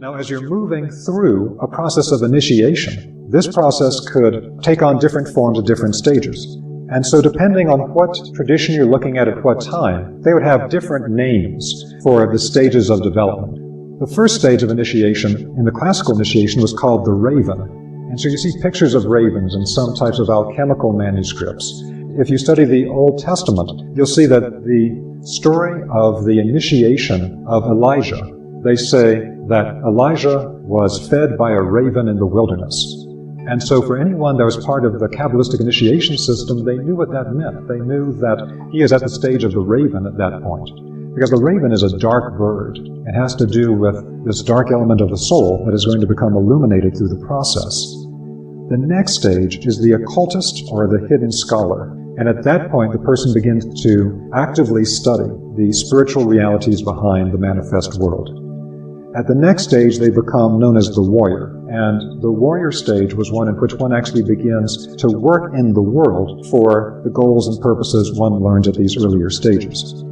Now, as you're moving through a process of initiation, this process could take on different forms at different stages. And so depending on what tradition you're looking at what time, they would have different names for the stages of development. The first stage of initiation in the classical initiation was called the raven. And so you see pictures of ravens in some types of alchemical manuscripts. If you study the Old Testament, you'll see that the story of the initiation of Elijah, they say that Elijah was fed by a raven in the wilderness. And so for anyone that was part of the Kabbalistic initiation system, they knew what that meant. They knew that he is at the stage of the raven at that point. Because the raven is a dark bird. It has to do with this dark element of the soul that is going to become illuminated through the process. The next stage is the occultist or the hidden scholar. And at that point, the person begins to actively study the spiritual realities behind the manifest world. At the next stage, they become known as the warrior. And the warrior stage was one in which one actually begins to work in the world for the goals and purposes one learns at these earlier stages.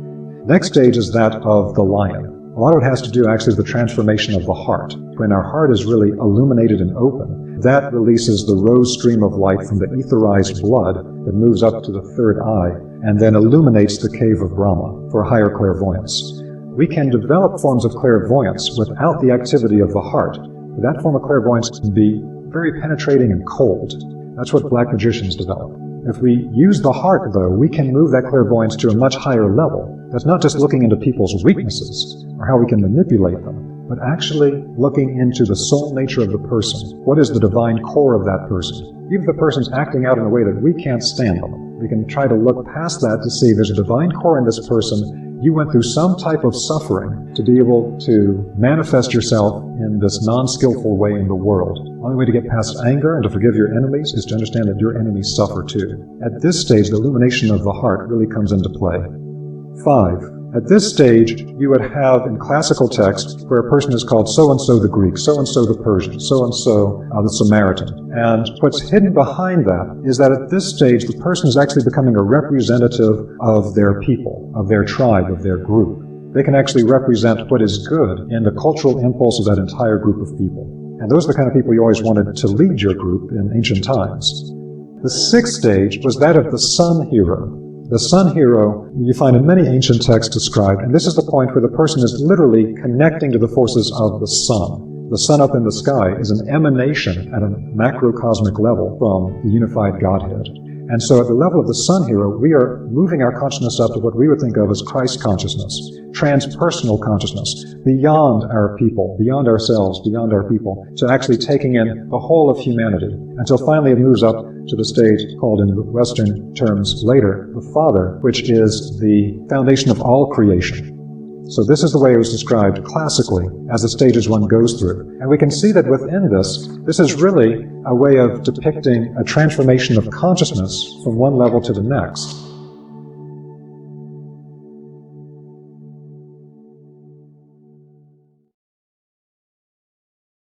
Next stage is that of the lion. A lot of it has to do actually with the transformation of the heart. When our heart is really illuminated and open, that releases the rose stream of light from the etherized blood that moves up to the third eye and then illuminates the cave of Brahma for higher clairvoyance. We can develop forms of clairvoyance without the activity of the heart. That form of clairvoyance can be very penetrating and cold. That's what black magicians develop. If we use the heart, though, we can move that clairvoyance to a much higher level. That's not just looking into people's weaknesses or how we can manipulate them, but actually looking into the soul nature of the person. What is the divine core of that person? Even if the person's acting out in a way that we can't stand them, we can try to look past that to see there's a divine core in this person. You went through some type of suffering to be able to manifest yourself in this non-skillful way in the world. The only way to get past anger and to forgive your enemies is to understand that your enemies suffer too. At this stage, the illumination of the heart really comes into play. 5. At this stage, you would have in classical text where a person is called so-and-so the Greek, so-and-so the Persian, so-and-so the Samaritan. And what's hidden behind that is that at this stage, the person is actually becoming a representative of their people, of their tribe, of their group. They can actually represent what is good in the cultural impulse of that entire group of people. And those are the kind of people you always wanted to lead your group in ancient times. The 6th stage was that of the sun hero. The sun hero you find in many ancient texts described, and this is the point where the person is literally connecting to the forces of the sun. The sun up in the sky is an emanation at a macrocosmic level from the unified Godhead. And so at the level of the sun hero, we are moving our consciousness up to what we would think of as Christ consciousness, transpersonal consciousness, beyond our people, beyond ourselves, beyond our people, to actually taking in the whole of humanity, until finally it moves up to the stage called in the Western terms later, the Father, which is the foundation of all creation. So this is the way it was described classically as the stages one goes through. And we can see that within this is really a way of depicting a transformation of consciousness from one level to the next.